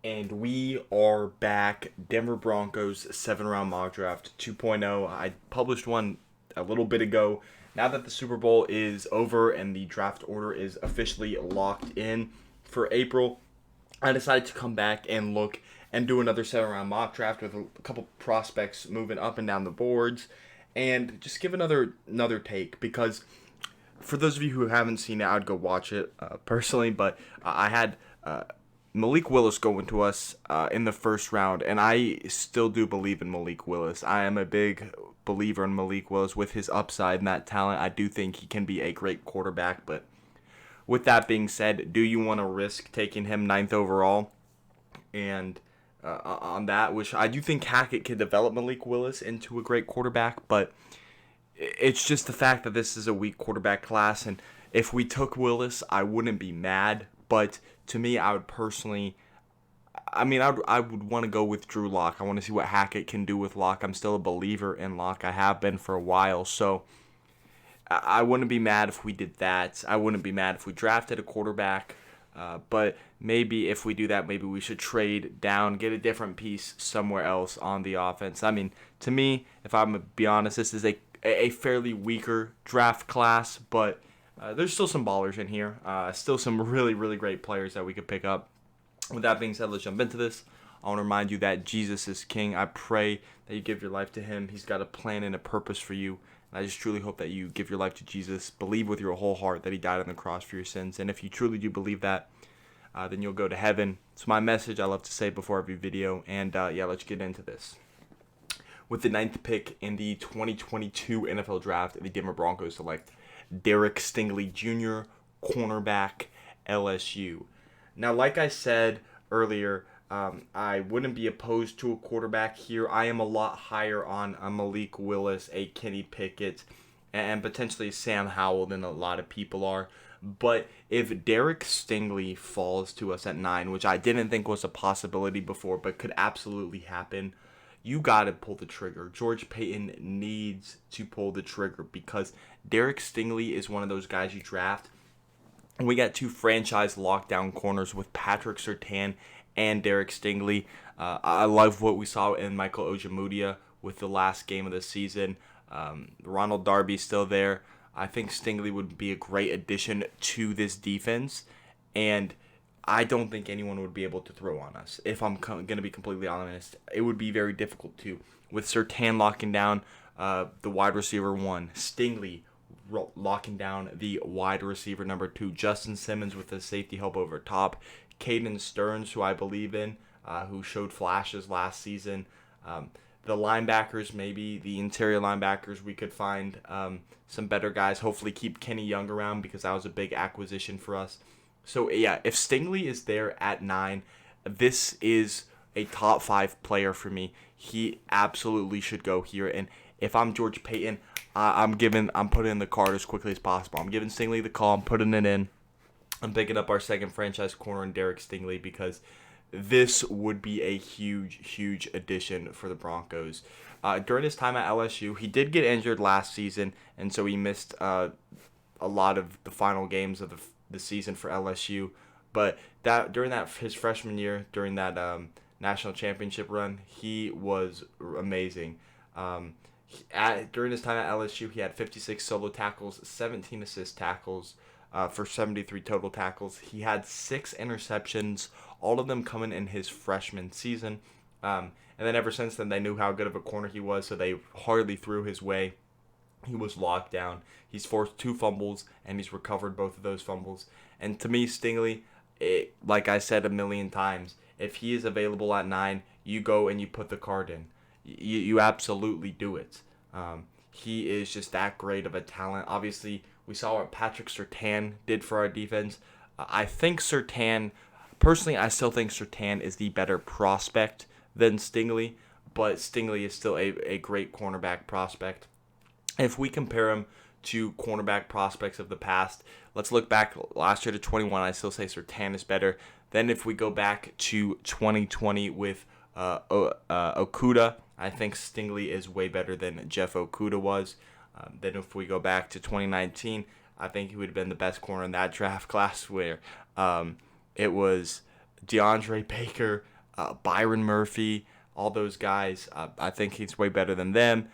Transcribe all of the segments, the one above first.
And we are back. Denver Broncos 7 round mock draft 2.0. I published one a little bit ago. Now that the Super Bowl is over and the draft order is officially locked in for April, I decided to come back and look and do another 7 round mock draft with a couple prospects moving up and down the boards and just give another take because for those of you who haven't seen it, I'd go watch it personally. But I had Malik Willis going to us in the first round, and I still do believe in Malik Willis. I am a big believer in Malik Willis with his upside and that talent. I do think he can be a great quarterback. But with that being said, do you want to risk taking him ninth overall? And on that, which I do think Hackett could develop Malik Willis into a great quarterback, but it's just the fact that this is a weak quarterback class, and if we took Willis, I wouldn't be mad. But to me, I would personally, I would want to go with Drew Lock. I want to see what Hackett can do with Lock. I'm still a believer in Lock. I have been for a while, so I wouldn't be mad if we did that. I wouldn't be mad if we drafted a quarterback. But maybe if we do that, maybe we should trade down, get a different piece somewhere else on the offense. I mean, to me, if I'm going to be honest, this is a fairly weaker draft class, but there's still some ballers in here. Still some really, really great players that we could pick up. With that being said, let's jump into this. I want to remind you that Jesus is king. I pray that you give your life to him. He's got a plan and a purpose for you. And I just truly hope that you give your life to Jesus. Believe with your whole heart that he died on the cross for your sins. And if you truly do believe that, then you'll go to heaven. It's my message I love to say before every video. And let's get into this. With the ninth pick in the 2022 NFL Draft, the Denver Broncos select Derek Stingley Jr., cornerback, LSU. Now, like I said earlier, I wouldn't be opposed to a quarterback here. I am a lot higher on a Malik Willis, a Kenny Pickett, and potentially Sam Howell than a lot of people are. But if Derek Stingley falls to us at 9, which I didn't think was a possibility before, but could absolutely happen, you got to pull the trigger. George Paton needs to pull the trigger because Derek Stingley is one of those guys you draft. We got two franchise lockdown corners with Patrick Surtain and Derek Stingley. I love what we saw in Michael Ojemudia with the last game of the season. Ronald Darby's still there. I think Stingley would be a great addition to this defense, and I don't think anyone would be able to throw on us. If I'm going to be completely honest, it would be very difficult to. With Surtain locking down the wide receiver 1, Stingley locking down the wide receiver number 2, Justin Simmons with the safety help over top, Caden Stearns, who I believe in, who showed flashes last season. The linebackers, maybe the interior linebackers, we could find some better guys. Hopefully keep Kenny Young around because that was a big acquisition for us. So, yeah, if Stingley is there at 9, this is a top 5 player for me. He absolutely should go here. And if I'm George Paton, I'm putting in the card as quickly as possible. I'm giving Stingley the call. I'm putting it in. I'm picking up our second franchise corner in Derek Stingley because this would be a huge, huge addition for the Broncos. During his time at LSU, he did get injured last season, and so he missed a lot of the final games of the season for LSU. But during his freshman year, during that national championship run, he was amazing. During his time at LSU, he had 56 solo tackles, 17 assist tackles for 73 total tackles. He had 6 interceptions, all of them coming in his freshman season. And then ever since then, they knew how good of a corner he was, so they hardly threw his way. He was locked down. He's forced 2 fumbles, and he's recovered both of those fumbles. And to me, Stingley, like I said a million times, if he is available at 9, you go and you put the card in. You absolutely do it. He is just that great of a talent. Obviously, we saw what Patrick Surtain did for our defense. I think Surtain, personally, I still think Surtain is the better prospect than Stingley, but Stingley is still a great cornerback prospect. If we compare him to cornerback prospects of the past, let's look back last year to 21. I still say Surtain is better. Then if we go back to 2020 with Okudah, I think Stingley is way better than Jeff Okudah was. Then if we go back to 2019, I think he would have been the best corner in that draft class where it was DeAndre Baker, Byron Murphy, all those guys. I think he's way better than them.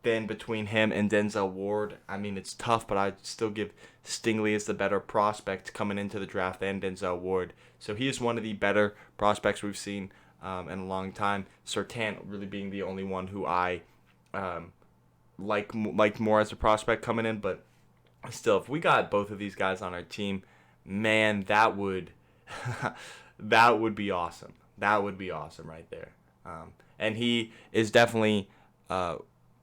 Then between him and Denzel Ward, I mean, it's tough, but I'd still give Stingley as the better prospect coming into the draft than Denzel Ward. So he is one of the better prospects we've seen in a long time. Surtain really being the only one who I like more as a prospect coming in, but still, if we got both of these guys on our team, man, that would that would be awesome. That would be awesome right there. And he is definitely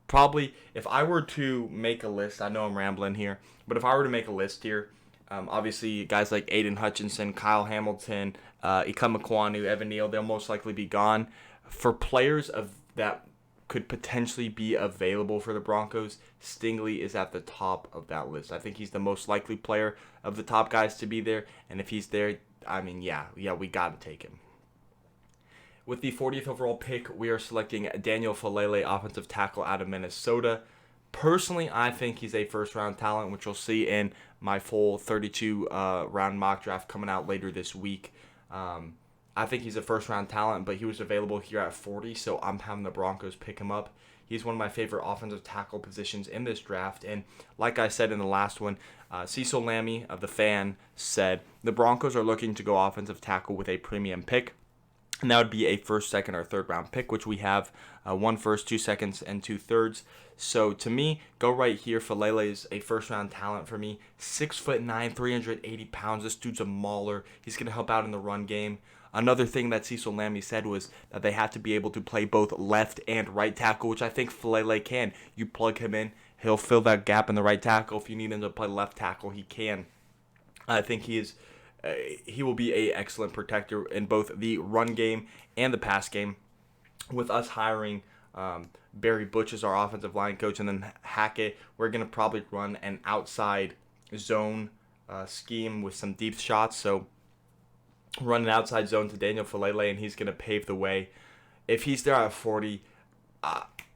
probably, if I were to make a list, I know I'm rambling here, but if I were to make a list here, obviously guys like Aiden Hutchinson, Kyle Hamilton, Ikem Ekwonu, Evan Neal, they'll most likely be gone. For players of that could potentially be available for the Broncos, Stingley is at the top of that list. I think he's the most likely player of the top guys to be there, and if he's there, I mean, yeah, we got to take him. With the 40th overall pick, we are selecting Daniel Fellaille, offensive tackle out of Minnesota. Personally, I think he's a first-round talent, which you'll see in my full 32-round mock draft coming out later this week. I think he's a first-round talent, but he was available here at 40, so I'm having the Broncos pick him up. He's one of my favorite offensive tackle positions in this draft, and like I said in the last one, Cecil Lammey of The Fan said, the Broncos are looking to go offensive tackle with a premium pick. And that would be a first, second, or third round pick, which we have 1 first, 2 seconds, and 2 thirds. So to me, go right here. Fellaille is a first round talent for me. 6'9", 380 pounds. This dude's a mauler. He's going to help out in the run game. Another thing that Cecil Lammey said was that they had to be able to play both left and right tackle, which I think Fellaille can. You plug him in, he'll fill that gap in the right tackle. If you need him to play left tackle, he can. I think he will be an excellent protector in both the run game and the pass game. With us hiring Barry Butch as our offensive line coach and then Hackett, we're going to probably run an outside zone scheme with some deep shots. So run an outside zone to Daniel Fellaille, and he's going to pave the way. If he's there at 40,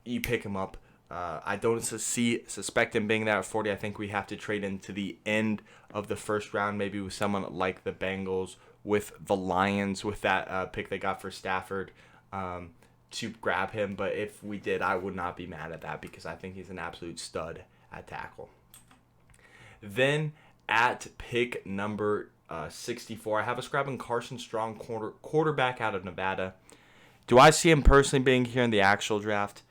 you pick him up. I don't suspect him being there at 40. I think we have to trade into the end of the first round, maybe with someone like the Bengals, with the Lions, with that pick they got for Stafford to grab him. But if we did, I would not be mad at that because I think he's an absolute stud at tackle. Then at pick number 64, I have us grabbing Carson Strong, quarterback out of Nevada. Do I see him personally being here in the actual draft?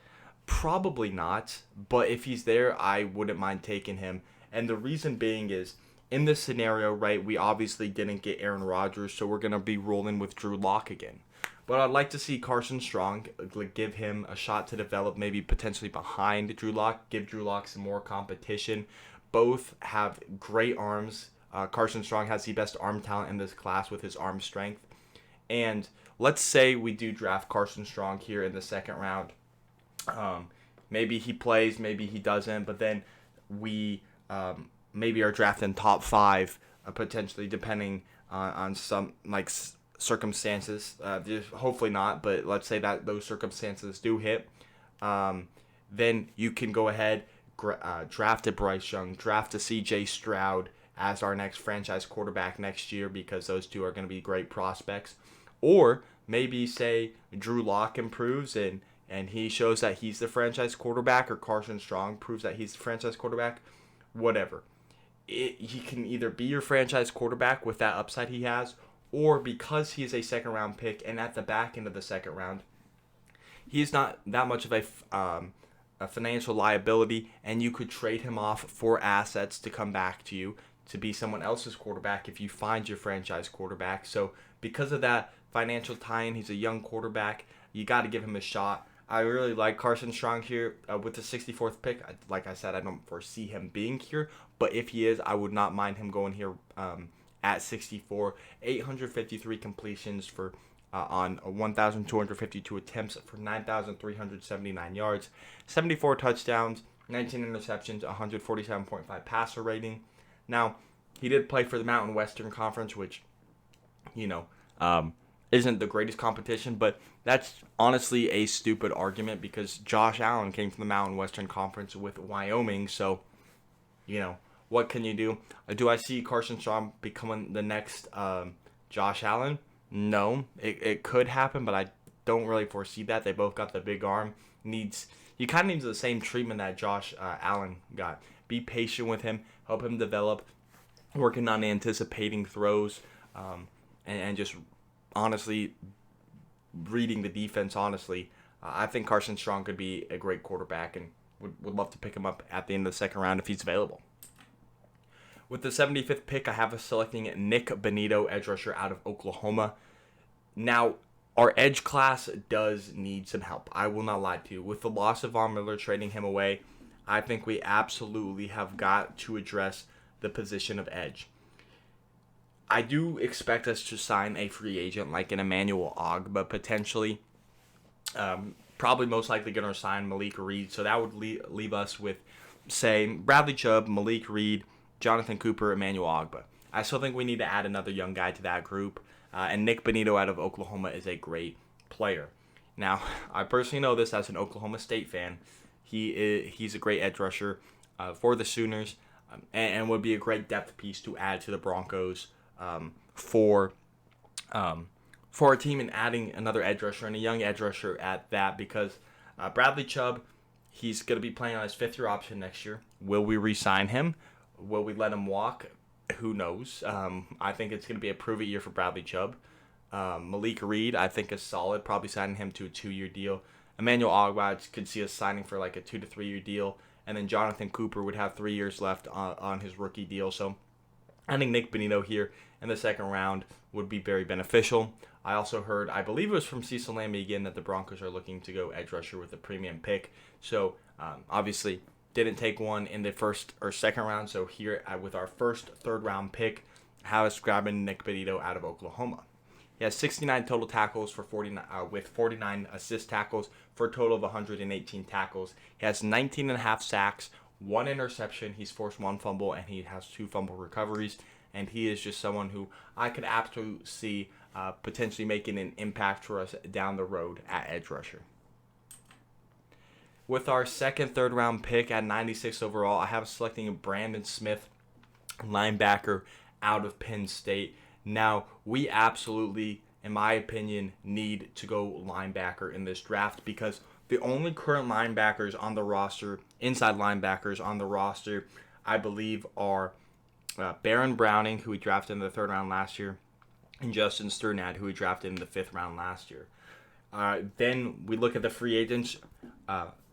Probably not, but if he's there, I wouldn't mind taking him. And the reason being is, in this scenario, right, we obviously didn't get Aaron Rodgers, so we're going to be rolling with Drew Lock again. But I'd like to see Carson Strong, give him a shot to develop, maybe potentially behind Drew Lock, give Drew Lock some more competition. Both have great arms. Carson Strong has the best arm talent in this class with his arm strength. And let's say we do draft Carson Strong here in the second round. Maybe he plays, maybe he doesn't, but then we maybe are drafting top 5, potentially, depending on some circumstances. Hopefully not, but let's say that those circumstances do hit. Then you can go ahead, draft a Bryce Young, draft a C.J. Stroud as our next franchise quarterback next year because those two are going to be great prospects. Or maybe say Drew Lock improves and he shows that he's the franchise quarterback, or Carson Strong proves that he's the franchise quarterback, whatever. He can either be your franchise quarterback with that upside he has, or because he is a second-round pick and at the back end of the second round, he's not that much of a financial liability, and you could trade him off for assets to come back to you to be someone else's quarterback if you find your franchise quarterback. So because of that financial tie-in, he's a young quarterback. You got to give him a shot. I really like Carson Strong here with the 64th pick. Like I said, I don't foresee him being here, but if he is, I would not mind him going here at 64. 853 completions for on 1,252 attempts for 9,379 yards, 74 touchdowns, 19 interceptions, 147.5 passer rating. Now, he did play for the Mountain Western Conference, which, isn't the greatest competition, but that's honestly a stupid argument because Josh Allen came from the Mountain Western Conference with Wyoming, so, what can you do? Do I see Carson Strong becoming the next Josh Allen? No, it could happen, but I don't really foresee that. They both got the big arm. He kind of needs the same treatment that Josh Allen got. Be patient with him, help him develop, working on anticipating throws, and just honestly reading the defense. Honestly, I think Carson Strong could be a great quarterback, and would love to pick him up at the end of the second round if he's available. With the 75th pick, I have us selecting Nick Bonito, edge rusher out of Oklahoma. Now, our edge class does need some help. I will not lie to you. With the loss of Von Miller trading him away, I think we absolutely have got to address the position of edge. I do expect us to sign a free agent like an Emmanuel Ogbah potentially. Probably most likely going to sign Malik Reed. So that would leave us with, say, Bradley Chubb, Malik Reed, Jonathan Cooper, Emmanuel Ogbah. I still think we need to add another young guy to that group. And Nick Bonito out of Oklahoma is a great player. Now, I personally know this as an Oklahoma State fan. He's a great edge rusher for the Sooners and would be a great depth piece to add to the Broncos for our team, and adding another edge rusher and a young edge rusher at that, because Bradley Chubb, he's going to be playing on his fifth-year option next year. Will we re-sign him? Will we let him walk? Who knows? I think it's going to be a prove-it year for Bradley Chubb. Malik Reed, I think, is solid. Probably signing him to a 2-year deal. Emmanuel Ogbah could see us signing for like a 2 to 3 year deal. And then Jonathan Cooper would have 3 years left on his rookie deal. So I think Nick Bonito here in the second round would be very beneficial. I also heard, I believe it was from Cecil Lamb again, that the Broncos are looking to go edge rusher with a premium pick. So obviously didn't take one in the first or second round. So here with our first third round pick, have us grabbing Nick Bonito out of Oklahoma. He has 69 total tackles for 49 with 49 assist tackles for a total of 118 tackles. He has 19 and a half sacks, 1 interception. He's forced 1 fumble, and he has 2 fumble recoveries. And he is just someone who I could absolutely see potentially making an impact for us down the road at edge rusher. With our second, third round pick at 96 overall, I have selecting Brandon Smith, linebacker out of Penn State. Now, we absolutely, in my opinion, need to go linebacker in this draft, because the only current linebackers on the roster, inside linebackers on the roster, I believe are Baron Browning, who we drafted in the third round last year, and Justin Sternad, who we drafted in the fifth round last year. Then we look at the free agents.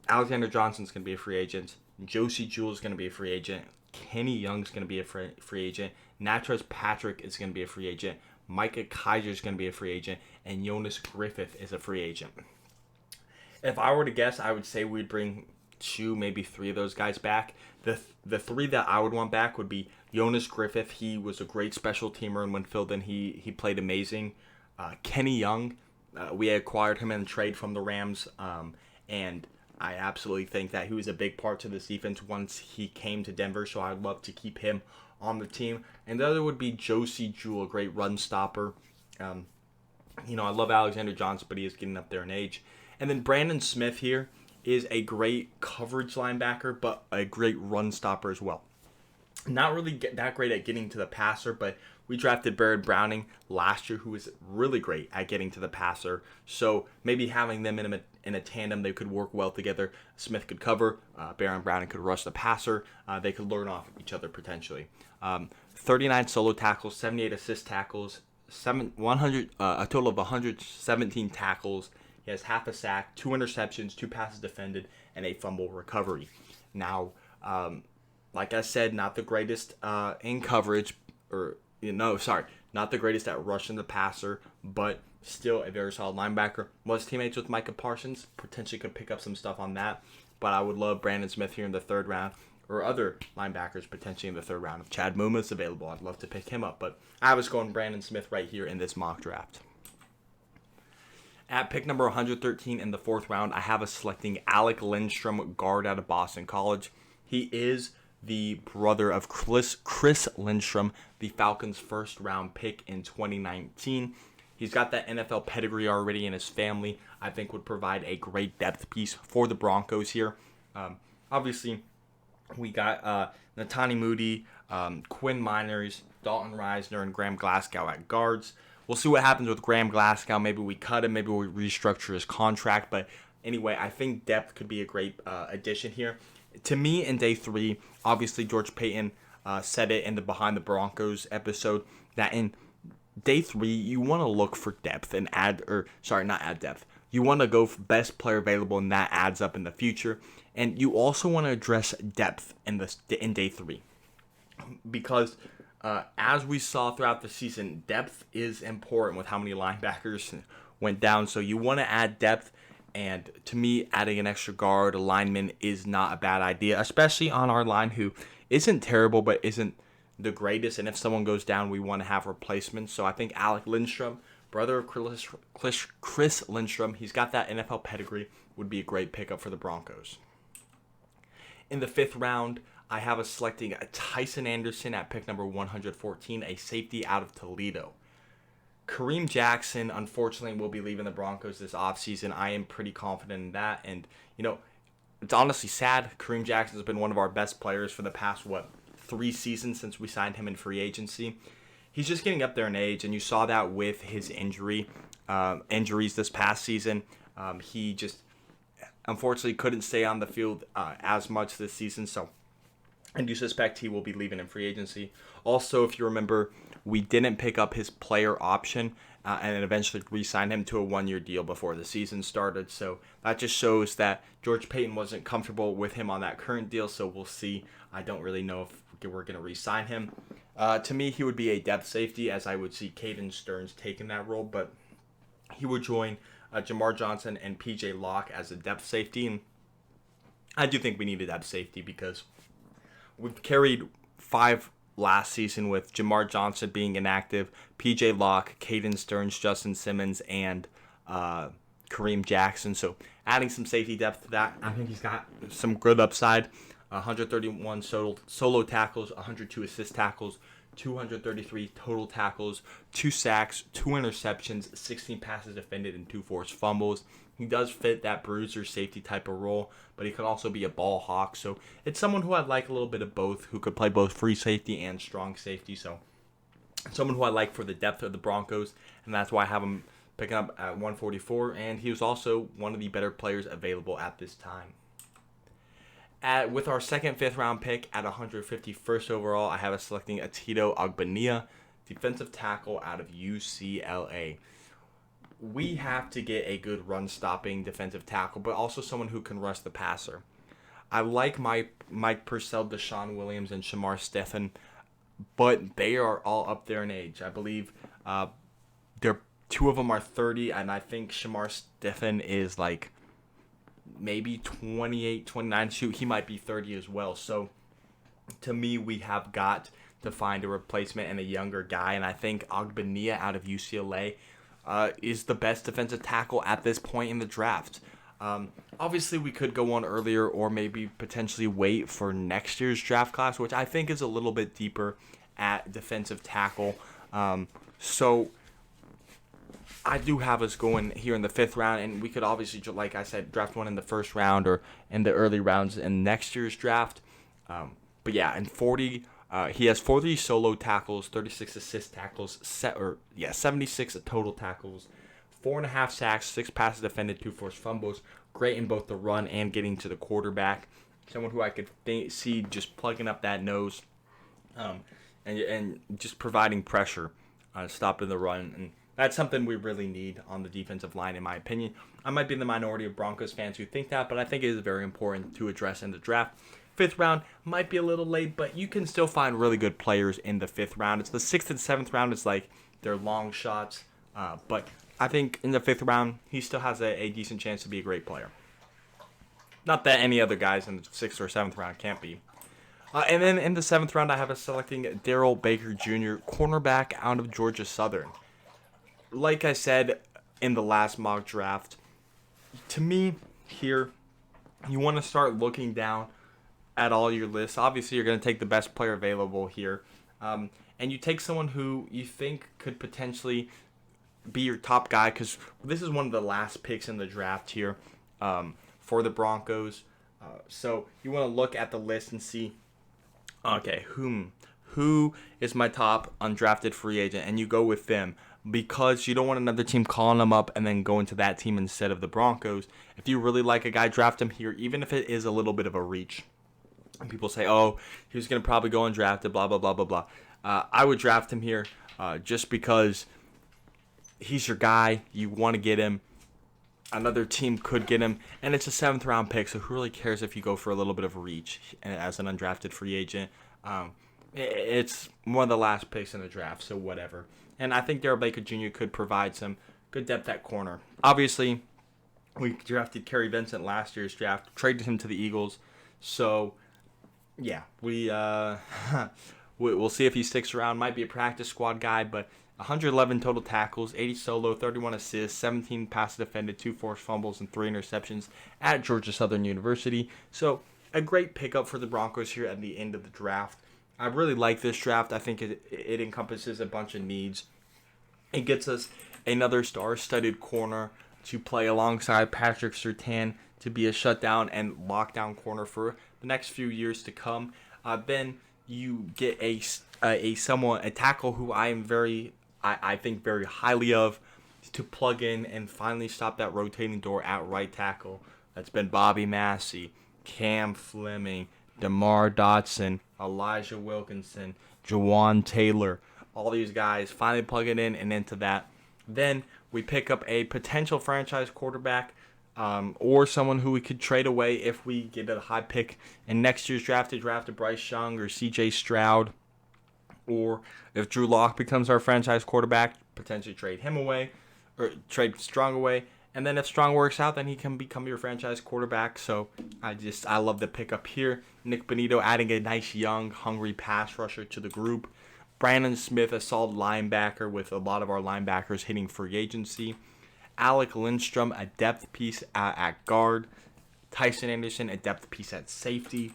Alexander Johnson's going to be a free agent. Josie Jewell is going to be a free agent. Kenny Young's going to be a free agent. Natrez Patrick is going to be a free agent. Micah Kaiser is going to be a free agent. And Jonas Griffith is a free agent. If I were to guess, I would say we'd bring 2, maybe 3 of those guys back. The 3 that I would want back would be Jonas Griffith. He was a great special teamer in Winfield, and he played amazing. Kenny Young, we acquired him in a trade from the Rams, and I absolutely think that he was a big part to this defense once he came to Denver, so I'd love to keep him on the team. And the other would be Josie Jewell, a great run stopper. I love Alexander Johnson, but he is getting up there in age. And then Brandon Smith here is a great coverage linebacker, but a great run stopper as well. Not really that great at getting to the passer, but we drafted Baron Browning last year, who was really great at getting to the passer. So maybe having them in a tandem, they could work well together. Smith could cover, Baron Browning could rush the passer. They could learn off each other potentially. 39 solo tackles, 78 assist tackles, a total of 117 tackles. He has half a sack, 2 interceptions, 2 passes defended, and a fumble recovery. Now, like I said, not the greatest in coverage, not the greatest at rushing the passer, but still a very solid linebacker. Was teammates with Micah Parsons, potentially could pick up some stuff on that, but I would love Brandon Smith here in the third round, or other linebackers potentially in the third round. If Chad Muma's available, I'd love to pick him up, but I was going Brandon Smith right here in this mock draft. At pick number 113 in the fourth round, I have us selecting Alec Lindstrom, guard out of Boston College. He is the brother of Chris Lindstrom, the Falcons' first-round pick in 2019. He's got that NFL pedigree already in his family. I think would provide a great depth piece for the Broncos here. Obviously, we got Netani Moody, Quinn Miners, Dalton Reisner, and Graham Glasgow at guards. We'll see what happens with Graham Glasgow. Maybe we cut him. Maybe we restructure his contract. But anyway, I think depth could be a great addition here. To me, in day 3, obviously George Paton said it in the Behind the Broncos episode that in day 3 you want to look for depth and not add depth. You want to go for best player available, and that adds up in the future. And you also want to address depth in day 3 because as we saw throughout the season, depth is important with how many linebackers went down. So you want to add depth. And to me, adding an extra guard, a lineman, is not a bad idea, especially on our line, who isn't terrible but isn't the greatest. And if someone goes down, we want to have replacements. So I think Alec Lindstrom, brother of Chris Lindstrom, he's got that NFL pedigree, would be a great pickup for the Broncos. In the 5th round, I have us selecting Tyson Anderson at pick number 114, a safety out of Toledo. Kareem Jackson, unfortunately, will be leaving the Broncos this offseason. I am pretty confident in that. And, it's honestly sad. Kareem Jackson has been one of our best players for the past, 3 seasons since we signed him in free agency. He's just getting up there in age, and you saw that with his injuries this past season. He just, unfortunately, couldn't stay on the field as much this season, so I do suspect he will be leaving in free agency. Also, if you remember, we didn't pick up his player option and eventually re-signed him to a 1-year deal before the season started. So that just shows that George Paton wasn't comfortable with him on that current deal. So we'll see. I don't really know if we're going to re-sign him. To me, he would be a depth safety, as I would see Caden Stearns taking that role. But he would join Jamar Johnson and PJ Locke as a depth safety. And I do think we need a depth safety because we've carried 5 last season with Jamar Johnson being inactive, PJ Locke, Caden Stearns, Justin Simmons, and Kareem Jackson. So adding some safety depth to that, I think he's got some good upside. 131 solo tackles, 102 assist tackles, 233 total tackles, 2 sacks, 2 interceptions, 16 passes defended, and 2 forced fumbles. He does fit that bruiser safety type of role, but he could also be a ball hawk. So it's someone who I'd like a little bit of both, who could play both free safety and strong safety. So someone who I like for the depth of the Broncos, and that's why I have him picking up at 144. And he was also one of the better players available at this time. With our second 5th round pick at 151st overall, I have us selecting Tito Ogbonnia, defensive tackle out of UCLA. We have to get a good run-stopping defensive tackle, but also someone who can rush the passer. I like Mike Purcell, Deshaun Williams, and Shamar Stephen, but they are all up there in age. I believe 2 of them are 30, and I think Shamar Stephen is like maybe 28, 29. Shoot, he might be 30 as well. So to me, we have got to find a replacement and a younger guy, and I think Ogbonnia out of UCLA is the best defensive tackle at this point in the draft. Obviously, we could go on earlier or maybe potentially wait for next year's draft class, which I think is a little bit deeper at defensive tackle. So I do have us going here in the 5th round, and we could obviously, like I said, draft one in the 1st round or in the early rounds in next year's draft. But yeah, in 40, he has 40 solo tackles, 36 assist tackles, 76 total tackles, 4.5 sacks, 6 passes defended, 2 forced fumbles. Great in both the run and getting to the quarterback. Someone who I could see just plugging up that nose, and just providing pressure, stopping the run. And that's something we really need on the defensive line, in my opinion. I might be in the minority of Broncos fans who think that, but I think it is very important to address in the draft. 5th round might be a little late, but you can still find really good players in the 5th round. It's the 6th and 7th round. It's like they're long shots. But I think in the 5th round, he still has a decent chance to be a great player. Not that any other guys in the 6th or 7th round can't be. And then in the 7th round, I have us selecting Darryl Baker Jr., cornerback out of Georgia Southern. Like I said in the last mock draft, to me here, you want to start looking down at all your lists. Obviously, you're going to take the best player available here. And you take someone who you think could potentially be your top guy, because this is one of the last picks in the draft here for the Broncos. So you want to look at the list and see, okay, who is my top undrafted free agent, and you go with them. because you don't want another team calling him up and then going to that team instead of the Broncos. If you really like a guy, draft him here, even if it is a little bit of a reach. And people say, oh, he was going to probably go undrafted, blah, blah, blah, blah, blah. I would draft him here just because he's your guy. You want to get him. Another team could get him. And it's a 7th round pick, so who really cares if you go for a little bit of a reach as an undrafted free agent? It's one of the last picks in the draft, so whatever. And I think Darryl Baker Jr. could provide some good depth at corner. Obviously, we drafted Kerry Vincent last year's draft, traded him to the Eagles. So, yeah, we'll see if he sticks around. Might be a practice squad guy, but 111 total tackles, 80 solo, 31 assists, 17 passes defended, 2 forced fumbles, and 3 interceptions at Georgia Southern University. So, a great pickup for the Broncos here at the end of the draft. I really like this draft. I think it encompasses a bunch of needs. It gets us another star-studded corner to play alongside Patrick Surtain to be a shutdown and lockdown corner for the next few years to come. Then you get a tackle who I think very highly of to plug in and finally stop that rotating door at right tackle. That's been Bobby Massey, Cam Fleming, DeMar Dotson, Elijah Wilkinson, Jawan Taylor. All these guys finally plug it in and into that. Then we pick up a potential franchise quarterback or someone who we could trade away if we get a high pick in next year's draft to draft a Bryce Young or C.J. Stroud. Or if Drew Lock becomes our franchise quarterback, potentially trade him away or trade Strong away. And then if Strong works out, then he can become your franchise quarterback. So I love the pickup here. Nick Bonito adding a nice young, hungry pass rusher to the group. Brandon Smith, a solid linebacker with a lot of our linebackers hitting free agency. Alec Lindstrom, a depth piece at guard. Tyson Anderson, a depth piece at safety.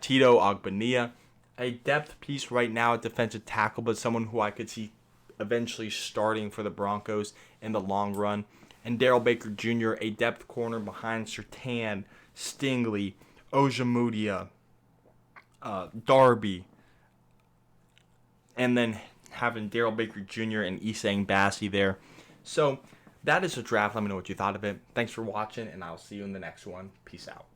Tito Ogbonnia, a depth piece right now at defensive tackle, but someone who I could see eventually starting for the Broncos in the long run. And Darryl Baker Jr., a depth corner behind Surtain, Stingley, Ojemudia, Darby. And then having Darryl Baker Jr. and Isang Bassi there. So that is a draft. Let me know what you thought of it. Thanks for watching, and I'll see you in the next one. Peace out.